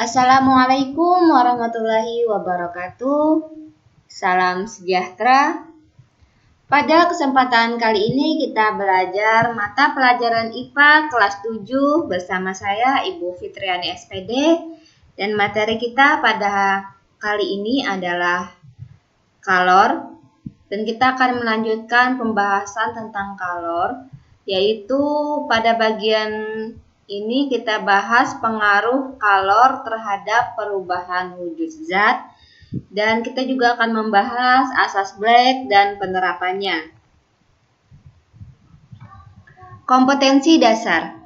Assalamualaikum warahmatullahi wabarakatuh. Salam sejahtera. Pada kesempatan kali ini kita belajar mata pelajaran IPA kelas 7 bersama saya Ibu Fitriani SPD. Dan materi kita pada kali ini adalah kalor. Dan kita akan melanjutkan pembahasan tentang kalor, yaitu pada bagian ini kita bahas pengaruh kalor terhadap perubahan wujud zat, dan kita juga akan membahas asas Black dan penerapannya. Kompetensi dasar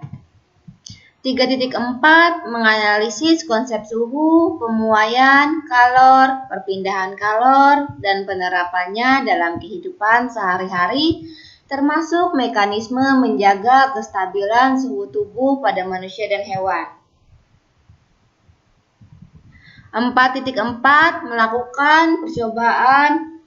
3.4 menganalisis konsep suhu, pemuaian kalor, perpindahan kalor, dan penerapannya dalam kehidupan sehari-hari, termasuk mekanisme menjaga kestabilan suhu tubuh pada manusia dan hewan. 4.4 melakukan percobaan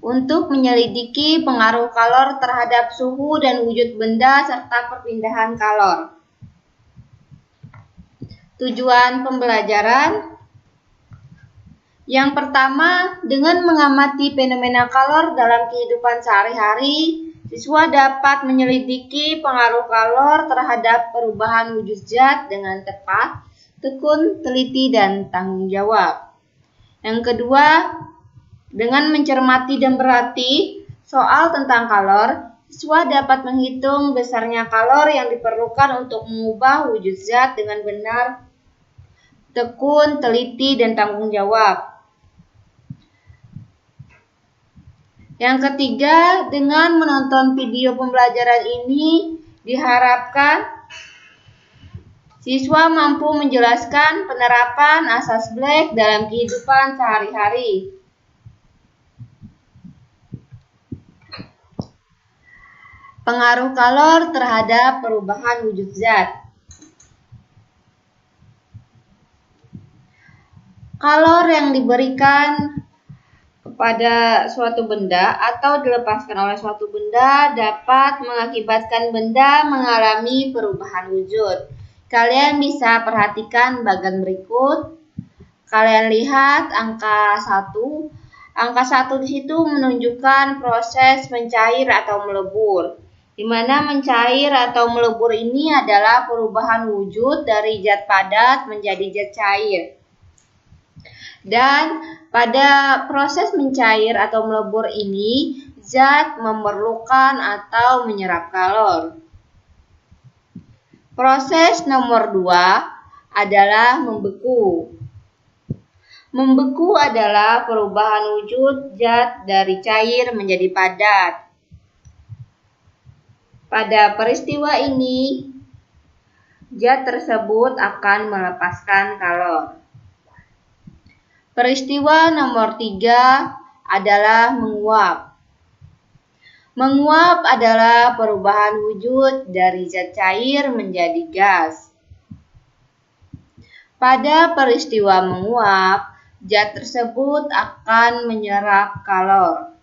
untuk menyelidiki pengaruh kalor terhadap suhu dan wujud benda serta perpindahan kalor. Tujuan pembelajaran yang pertama, dengan mengamati fenomena kalor dalam kehidupan sehari-hari, siswa dapat menyelidiki pengaruh kalor terhadap perubahan wujud zat dengan tepat, tekun, teliti, dan tanggung jawab. Yang kedua, dengan mencermati dan berarti soal tentang kalor, siswa dapat menghitung besarnya kalor yang diperlukan untuk mengubah wujud zat dengan benar, tekun, teliti, dan tanggung jawab. Yang ketiga, dengan menonton video pembelajaran ini, diharapkan siswa mampu menjelaskan penerapan asas Black dalam kehidupan sehari-hari. Pengaruh kalor terhadap perubahan wujud zat. Kalor yang diberikan kepada suatu benda atau dilepaskan oleh suatu benda dapat mengakibatkan benda mengalami perubahan wujud. Kalian bisa perhatikan bagian berikut. Kalian lihat angka 1. Angka 1 di situ menunjukkan proses mencair atau melebur, di mana mencair atau melebur ini adalah perubahan wujud dari zat padat menjadi zat cair. Dan pada proses mencair atau melebur ini, zat memerlukan atau menyerap kalor. Proses nomor 2 adalah membeku. Membeku adalah perubahan wujud zat dari cair menjadi padat. Pada peristiwa ini, zat tersebut akan melepaskan kalor. Peristiwa nomor 3 adalah menguap. Menguap adalah perubahan wujud dari zat cair menjadi gas. Pada peristiwa menguap, zat tersebut akan menyerap kalor.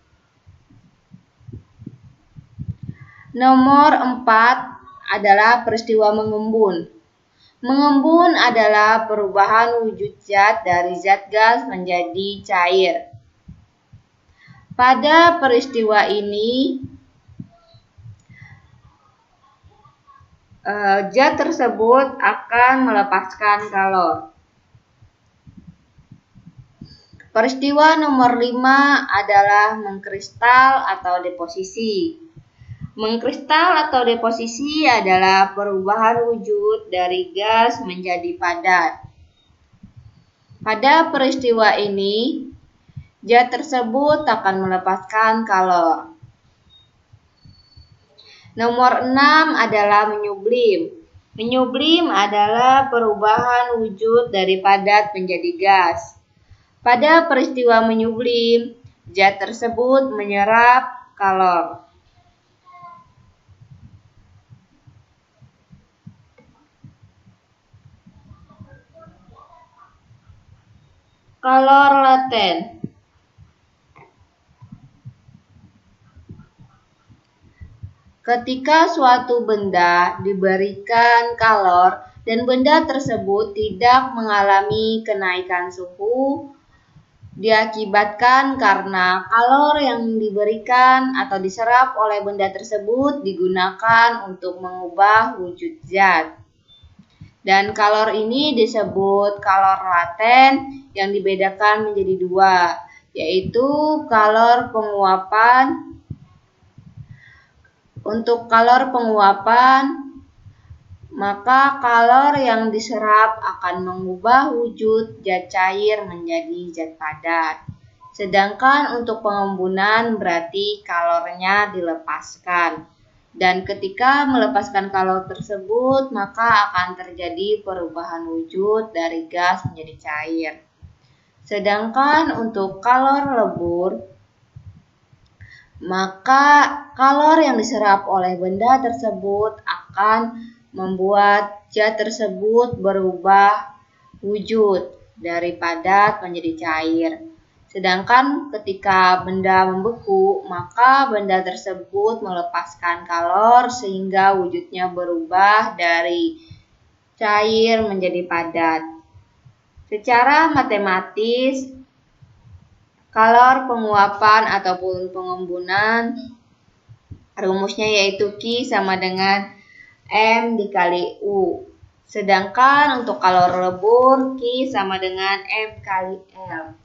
Nomor 4 adalah peristiwa mengembun. Mengembun adalah perubahan wujud zat dari zat gas menjadi cair. Pada peristiwa ini, zat tersebut akan melepaskan kalor. Peristiwa nomor 5 adalah mengkristal atau deposisi. Mengkristal atau deposisi adalah perubahan wujud dari gas menjadi padat. Pada peristiwa ini, zat tersebut akan melepaskan kalor. Nomor 6 adalah menyublim. Menyublim adalah perubahan wujud dari padat menjadi gas. Pada peristiwa menyublim, zat tersebut menyerap kalor. Kalor laten. Ketika suatu benda diberikan kalor dan benda tersebut tidak mengalami kenaikan suhu diakibatkan karena kalor yang diberikan atau diserap oleh benda tersebut digunakan untuk mengubah wujud zat. Dan kalor ini disebut kalor laten yang dibedakan menjadi dua, yaitu kalor penguapan. Untuk kalor penguapan, maka kalor yang diserap akan mengubah wujud zat cair menjadi zat padat. Sedangkan untuk pengembunan berarti kalornya dilepaskan. Dan ketika melepaskan kalor tersebut, maka akan terjadi perubahan wujud dari gas menjadi cair. Sedangkan untuk kalor lebur, maka kalor yang diserap oleh benda tersebut akan membuat zat tersebut berubah wujud dari padat menjadi cair. Sedangkan ketika benda membeku, maka benda tersebut melepaskan kalor sehingga wujudnya berubah dari cair menjadi padat. Secara matematis, kalor penguapan ataupun pengembunan rumusnya yaitu Q sama dengan M dikali U. Sedangkan untuk kalor lebur Q sama dengan M kali L.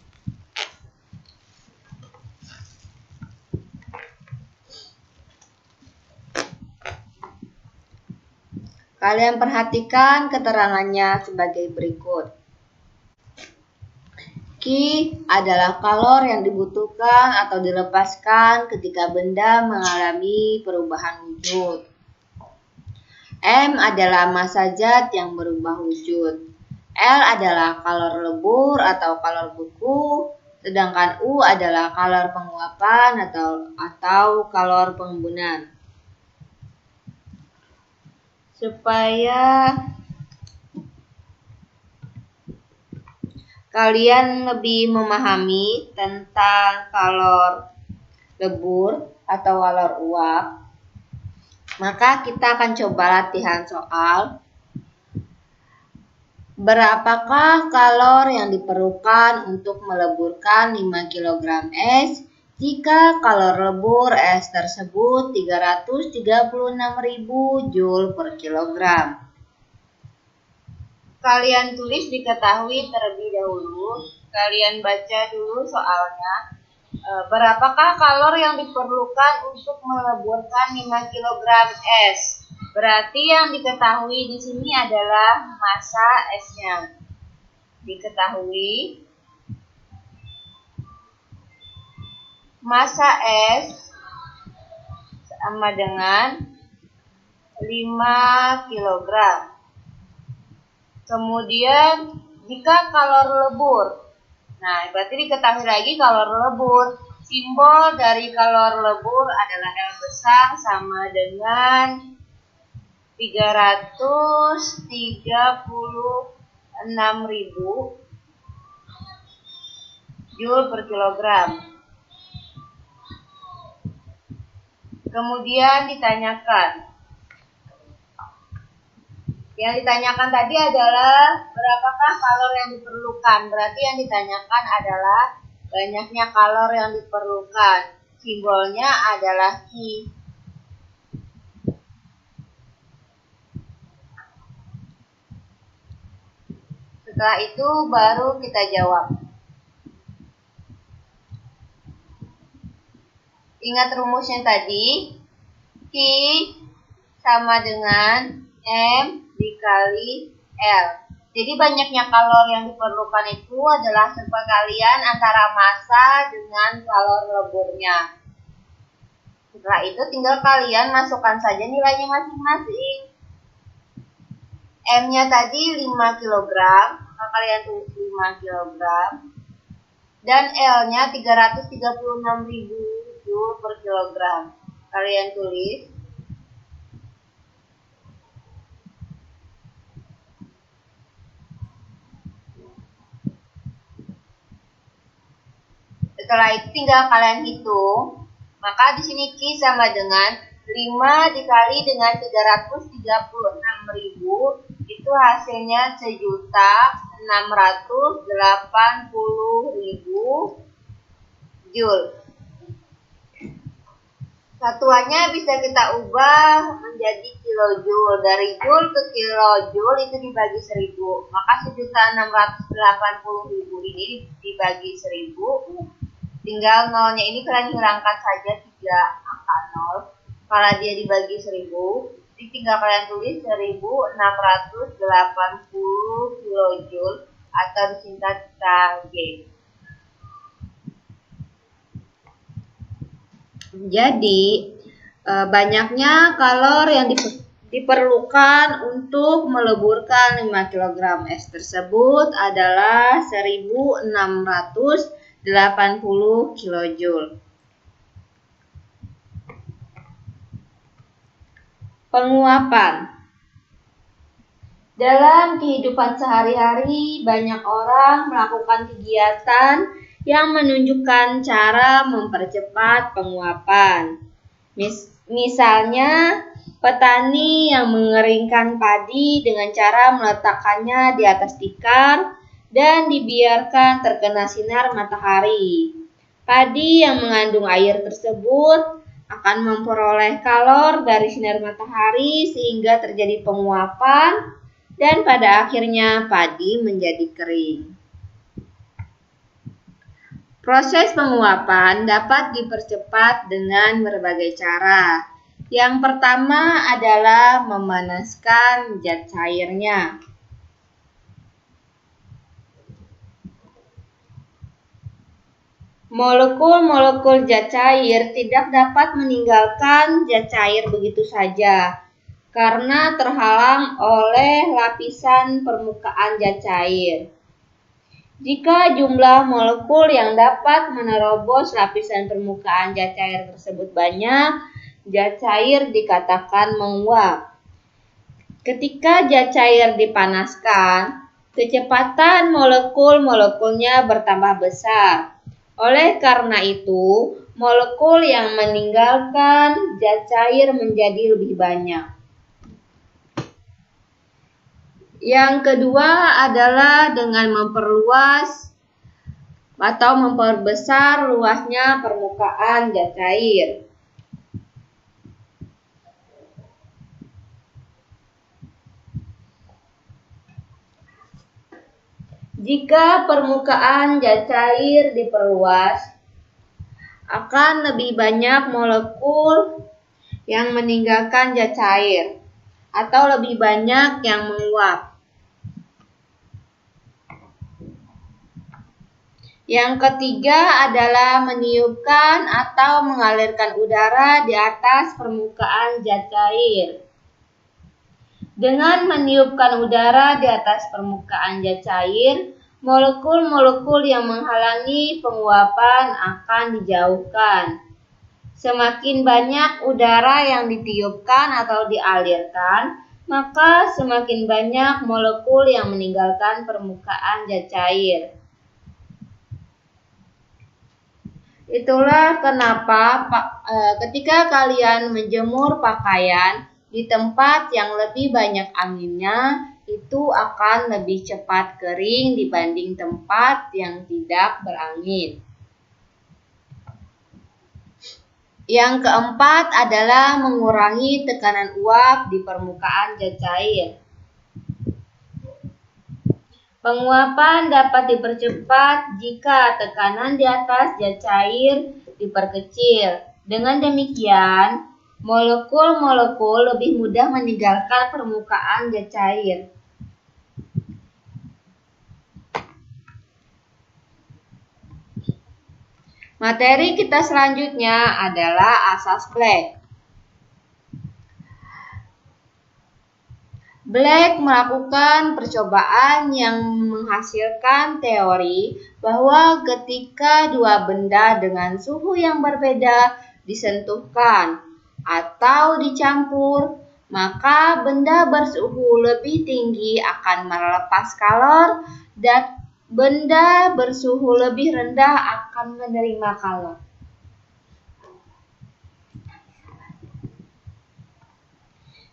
Kalian perhatikan keterangannya sebagai berikut. Q adalah kalor yang dibutuhkan atau dilepaskan ketika benda mengalami perubahan wujud. M adalah massa zat yang berubah wujud. L adalah kalor lebur atau kalor beku, sedangkan U adalah kalor penguapan atau kalor pengembunan. Supaya kalian lebih memahami tentang kalor lebur atau kalor uap, maka kita akan coba latihan soal. Berapakah kalor yang diperlukan untuk meleburkan 5 kg es jika kalor lebur es tersebut 336.000 Joule per kilogram? Kalian tulis diketahui terlebih dahulu. Kalian baca dulu soalnya. Berapakah kalor yang diperlukan untuk meleburkan 5 kg es? Berarti yang diketahui di sini adalah massa esnya. Diketahui massa es sama dengan 5 kg. Kemudian jika kalor lebur, nah berarti diketahui lagi kalor lebur. Simbol dari kalor lebur adalah L besar sama dengan 336.000 Joule per kilogram. Kemudian yang ditanyakan tadi adalah berapakah kalor yang diperlukan. Berarti yang ditanyakan adalah banyaknya kalor yang diperlukan. Simbolnya adalah Q. Setelah itu baru kita jawab. Ingat rumusnya tadi, Q sama dengan M dikali L. Jadi banyaknya kalor yang diperlukan itu adalah perkalian antara massa dengan kalor leburnya. Setelah itu tinggal kalian masukkan saja nilainya masing-masing. M-nya tadi 5 kg, maka kalian tulis 5 kg. Dan L-nya 336.000 Joule per kilogram. Kalian tulis. Setelah itu tinggal kalian hitung. Maka di sini Q sama dengan 5 dikali dengan 336.000 itu hasilnya 1.680.000 Joule. Satuannya bisa kita ubah menjadi kilojoule. Dari joule ke kilojoule itu dibagi 1000. Maka 1.680.000 ini dibagi 1000. Tinggal nolnya ini kalian hilangkan saja 3 angka 0. Kalau dia dibagi 1000, tinggal kalian tulis 1.680 kilojoule atau disingkat KJ. Jadi, banyaknya kalori yang diperlukan untuk meleburkan 5 kg es tersebut adalah 1.680 kilojoule. Penguapan. Dalam kehidupan sehari-hari, banyak orang melakukan kegiatan yang menunjukkan cara mempercepat penguapan. Misalnya, petani yang mengeringkan padi dengan cara meletakkannya di atas tikar dan dibiarkan terkena sinar matahari. Padi yang mengandung air tersebut akan memperoleh kalor dari sinar matahari sehingga terjadi penguapan dan pada akhirnya padi menjadi kering. Proses penguapan dapat dipercepat dengan berbagai cara. Yang pertama adalah memanaskan zat cairnya. Molekul-molekul zat cair tidak dapat meninggalkan zat cair begitu saja karena terhalang oleh lapisan permukaan zat cair. Jika jumlah molekul yang dapat menerobos lapisan permukaan zat cair tersebut banyak, zat cair dikatakan menguap. Ketika zat cair dipanaskan, kecepatan molekul-molekulnya bertambah besar. Oleh karena itu, molekul yang meninggalkan zat cair menjadi lebih banyak. Yang kedua adalah dengan memperluas atau memperbesar luasnya permukaan zat cair. Jika permukaan zat cair diperluas, akan lebih banyak molekul yang meninggalkan zat cair atau lebih banyak yang menguap. Yang ketiga adalah meniupkan atau mengalirkan udara di atas permukaan zat cair. Dengan meniupkan udara di atas permukaan zat cair, molekul-molekul yang menghalangi penguapan akan dijauhkan. Semakin banyak udara yang ditiupkan atau dialirkan, maka semakin banyak molekul yang meninggalkan permukaan zat cair. Itulah kenapa ketika kalian menjemur pakaian di tempat yang lebih banyak anginnya, itu akan lebih cepat kering dibanding tempat yang tidak berangin. Yang keempat adalah mengurangi tekanan uap di permukaan zat cair. Penguapan dapat dipercepat jika tekanan di atas zat cair diperkecil. Dengan demikian, molekul-molekul lebih mudah meninggalkan permukaan zat cair. Materi kita selanjutnya adalah asas Black. Black melakukan percobaan yang menghasilkan teori bahwa ketika dua benda dengan suhu yang berbeda disentuhkan atau dicampur, maka benda bersuhu lebih tinggi akan melepas kalor dan benda bersuhu lebih rendah akan menerima kalor.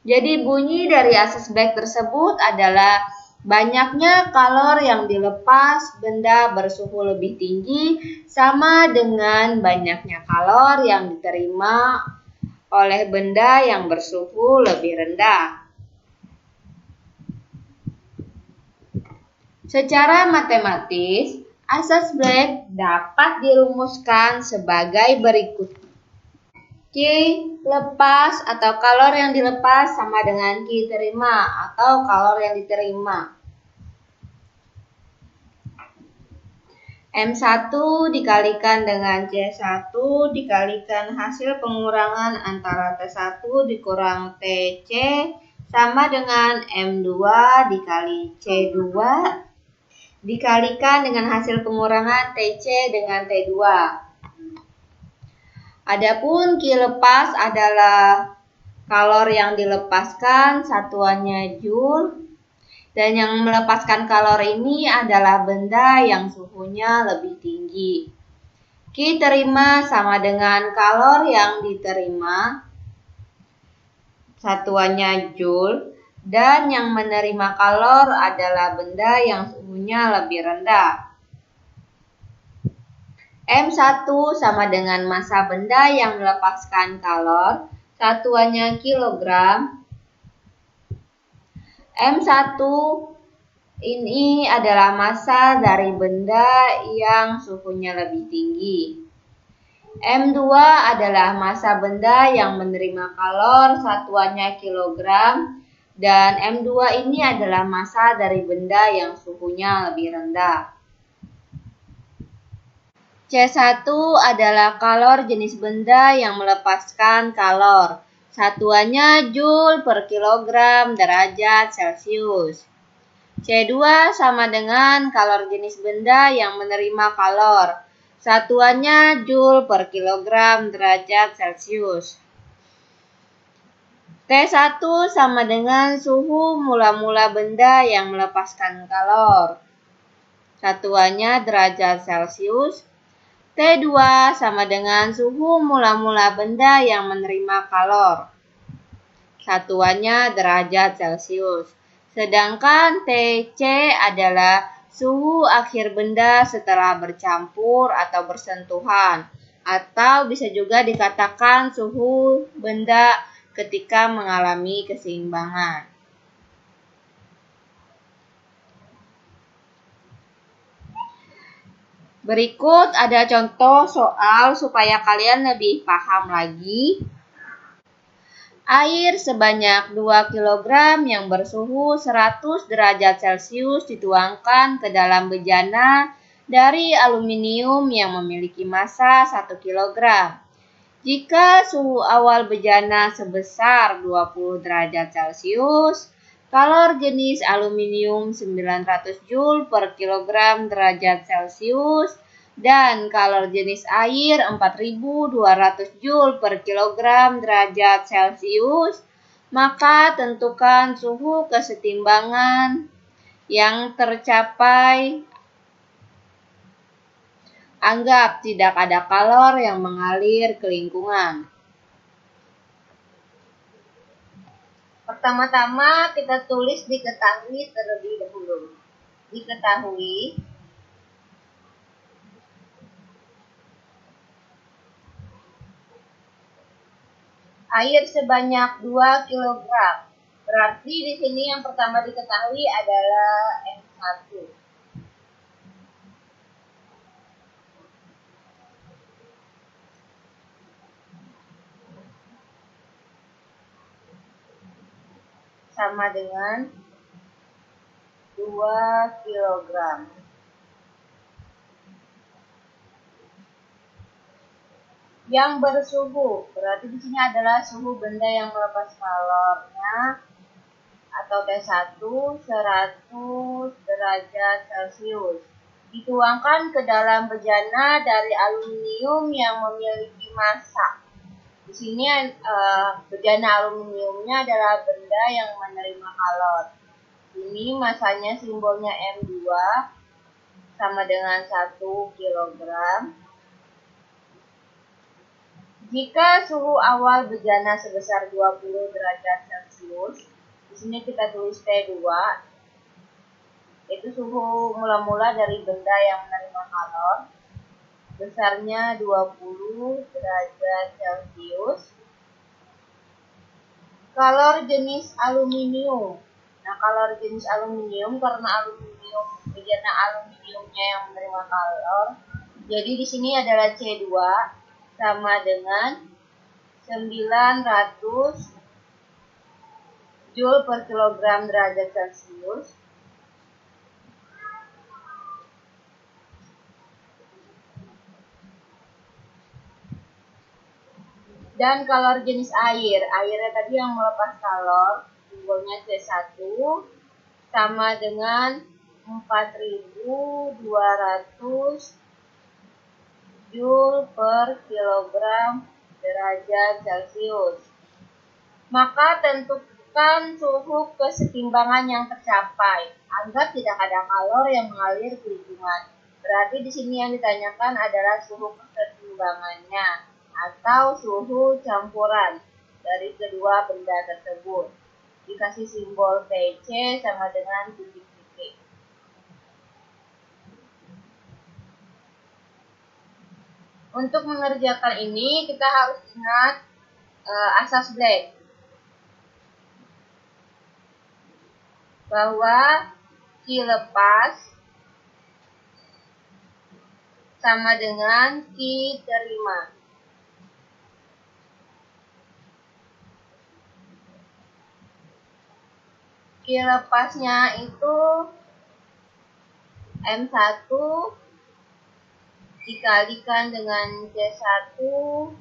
Jadi bunyi dari asas Black tersebut adalah banyaknya kalor yang dilepas benda bersuhu lebih tinggi sama dengan banyaknya kalor yang diterima oleh benda yang bersuhu lebih rendah. Secara matematis, asas Black dapat dirumuskan sebagai berikut. Q lepas atau kalor yang dilepas sama dengan Q terima atau kalor yang diterima. M1 dikalikan dengan C1 dikalikan hasil pengurangan antara T1 dikurang TC sama dengan M2 dikali C2 dikalikan dengan hasil pengurangan TC dengan T2. Adapun Q lepas adalah kalor yang dilepaskan, satuannya Joule. Dan yang melepaskan kalor ini adalah benda yang suhunya lebih tinggi. Q terima sama dengan kalor yang diterima, satuannya Joule. Dan yang menerima kalor adalah benda yang suhunya lebih rendah. M1 sama dengan massa benda yang melepaskan kalor, satuannya kilogram. M1 ini adalah massa dari benda yang suhunya lebih tinggi. M2 adalah massa benda yang menerima kalor, satuannya kilogram. Dan M2 ini adalah massa dari benda yang suhunya lebih rendah. C1 adalah kalor jenis benda yang melepaskan kalor. Satuannya Joule per kilogram derajat Celcius. C2 sama dengan kalor jenis benda yang menerima kalor. Satuannya Joule per kilogram derajat Celcius. T1 sama dengan suhu mula-mula benda yang melepaskan kalor. Satuannya derajat Celcius. T2 sama dengan suhu mula-mula benda yang menerima kalor. Satuannya derajat Celcius. Sedangkan Tc adalah suhu akhir benda setelah bercampur atau bersentuhan. Atau bisa juga dikatakan suhu benda ketika mengalami keseimbangan. Berikut ada contoh soal supaya kalian lebih paham lagi. Air sebanyak 2 kg yang bersuhu 100 derajat Celcius dituangkan ke dalam bejana dari aluminium yang memiliki massa 1 kg. Jika suhu awal bejana sebesar 20 derajat Celcius, kalor jenis aluminium 900 Joule per kilogram derajat Celcius dan kalor jenis air 4200 Joule per kilogram derajat Celcius, maka tentukan suhu kesetimbangan yang tercapai. Anggap tidak ada kalor yang mengalir ke lingkungan. Pertama-tama kita tulis diketahui terlebih dahulu. Diketahui air sebanyak 2 kg. Berarti di sini yang pertama diketahui adalah M1. Sama dengan 2 kg. Yang bersuhu, berarti di sini adalah suhu benda yang melepas kalornya atau T1 100 derajat Celcius. Dituangkan ke dalam bejana dari aluminium yang memiliki massa. Di sini bejana aluminiumnya adalah benda yang menerima kalor. Ini massanya simbolnya M2 sama dengan 1 kg. Jika suhu awal bejana sebesar 20 derajat Celcius, di sini kita tulis T2, itu suhu mula-mula dari benda yang menerima kalor, besarnya 20 derajat Celcius. Kalor jenis aluminium. Nah, kalor jenis aluminium karena bejana aluminiumnya yang menerima kalor. Jadi di sini adalah C2 sama dengan 900 Joule per kilogram derajat Celcius. Dan kalor jenis air. Airnya tadi yang melepas kalor, simbolnya C1 sama dengan 4200 Joule per kilogram derajat Celcius. Maka tentukan suhu kesetimbangan yang tercapai. Anggap tidak ada kalor yang mengalir ke lingkungan. Berarti di sini yang ditanyakan adalah suhu kesetimbangannya atau suhu campuran dari kedua benda tersebut. Dikasih simbol TC sama dengan titik-titik. Untuk mengerjakan ini kita harus ingat asas Black, bahwa Q lepas sama dengan Q terima. Q lepasnya itu M1 dikalikan dengan C1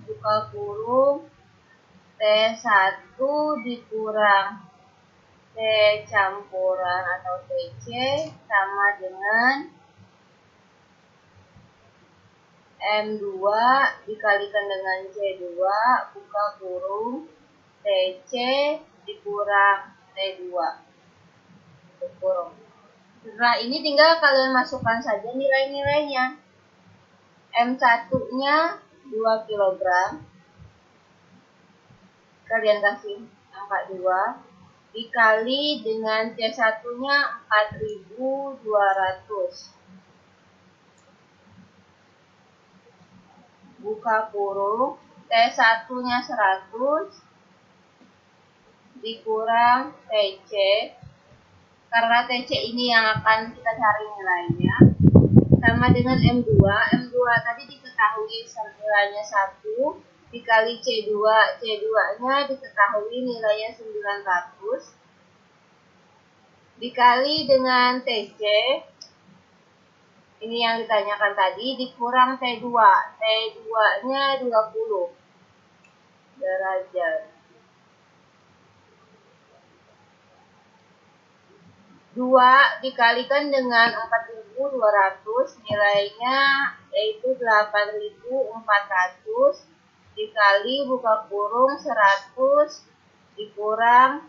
buka kurung T1 dikurang T campuran atau TC sama dengan M2 dikalikan dengan C2 buka kurung TC dikurang T2 kurung. Setelah ini tinggal kalian masukkan saja nilai-nilainya. M1-nya 2 kg. Kalian kasih angka 2 dikali dengan C1-nya 4200. Buka kurung, T1-nya 100 dikurang TC. Karena TC ini yang akan kita cari nilainya, sama dengan M2. M2 tadi diketahui nilainya 1 dikali C2. C2-nya diketahui nilainya 900 dikali dengan TC. Ini yang ditanyakan tadi dikurang T2. T2-nya 20 derajat. 2 dikalikan dengan 4200 nilainya yaitu 8400 dikali buka kurung 100 dikurang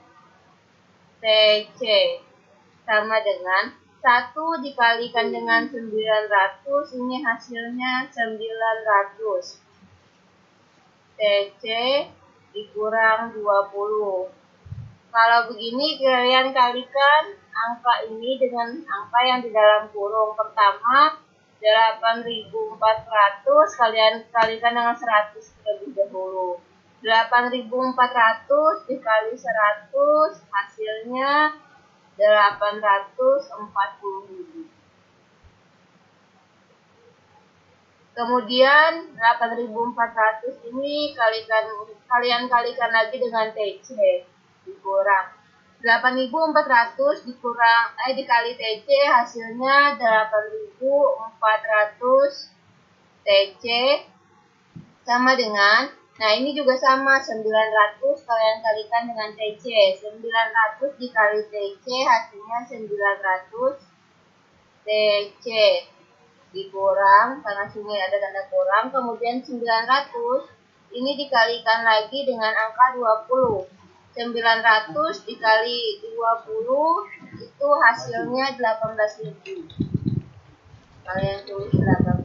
TC sama dengan 1 dikalikan dengan 900, ini hasilnya 900 TC dikurang 20. Kalau begini kalian kalikan angka ini dengan angka yang di dalam kurung. Pertama 8400 kalian kalikan dengan 100 terlebih dahulu. 8400 dikali 100 hasilnya 840.000. Kemudian 8400 ini kalian kalikan lagi dengan TC dikurang 8400 dikali TC hasilnya 8400 TC sama dengan, nah ini juga sama 900 kalian kalikan dengan TC. 900 dikali TC hasilnya 900 TC dikurang, karena sini ada tanda kurang, kemudian 900 ini dikalikan lagi dengan angka 20. 900 dikali 20 itu hasilnya 18.000. Kalian tulis 18.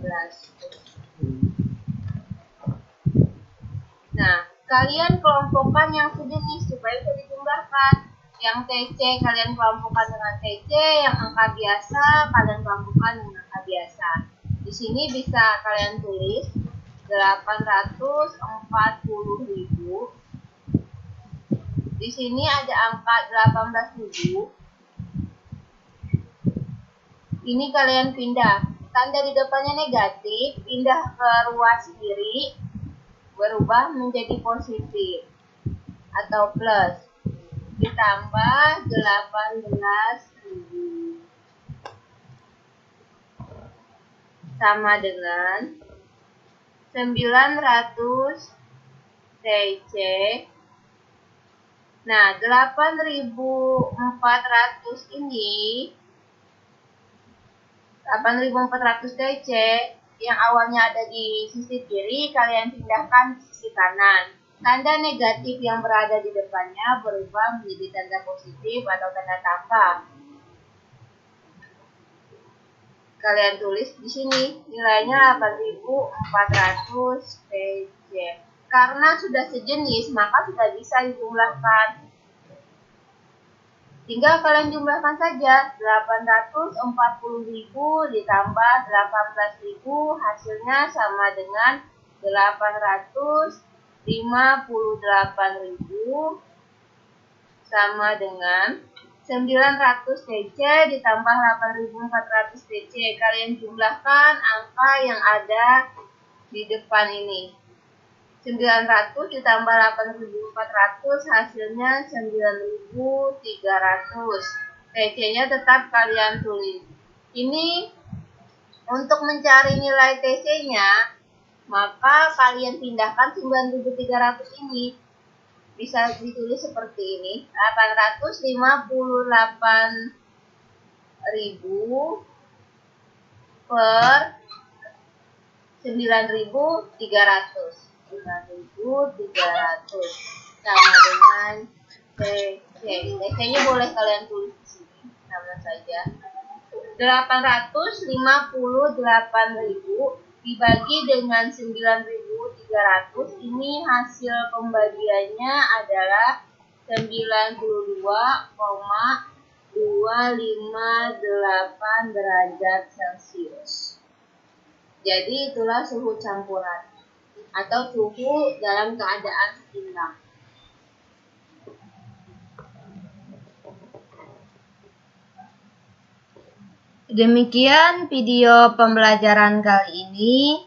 kalian kelompokkan yang sejenis supaya bisa dijumlahkan. Yang TC kalian kelompokkan dengan TC, yang angka biasa kalian kelompokkan dengan angka biasa. Di sini bisa kalian tulis 840.000. Di sini ada angka 18.000. Ini kalian pindah. Tanda di depannya negatif, pindah ke ruas kiri, berubah menjadi positif atau plus. Ditambah 18.000. Sama dengan 900 TC. Nah, 8.400 ini 8.400 TC yang awalnya ada di sisi kiri, kalian pindahkan di sisi kanan. Tanda negatif yang berada di depannya berubah menjadi tanda positif atau tanda tambah. Kalian tulis di sini nilainya 8.400 TC. Karena sudah sejenis, maka sudah bisa dijumlahkan. Tinggal kalian jumlahkan saja, 840.000 ditambah 18.000 hasilnya sama dengan 858.000 sama dengan 900 TC ditambah 8.400 TC. Kalian jumlahkan angka yang ada di depan ini. 900 ditambah 8.400 hasilnya 9.300. TC-nya tetap kalian tulis. Ini untuk mencari nilai TC-nya, maka kalian pindahkan 9.300 ini. Bisa ditulis seperti ini. 858.000 per 9.300. 9.300 sama dengan TC. TC-nya boleh kalian tulis di sini sama saja. 858.000 dibagi dengan 9.300, ini hasil pembagiannya adalah 92,258 derajat Celcius. Jadi itulah suhu campuran atau suhu dalam keadaan seimbang. Demikian video pembelajaran kali ini.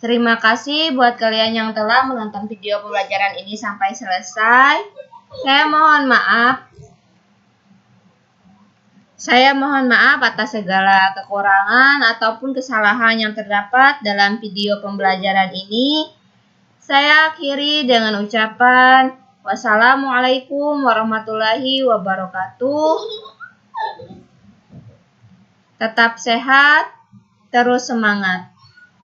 Terima kasih buat kalian yang telah menonton video pembelajaran ini sampai selesai. Saya mohon maaf atas segala kekurangan ataupun kesalahan yang terdapat dalam video pembelajaran ini. Saya akhiri dengan ucapan wassalamualaikum warahmatullahi wabarakatuh. Tetap sehat, terus semangat.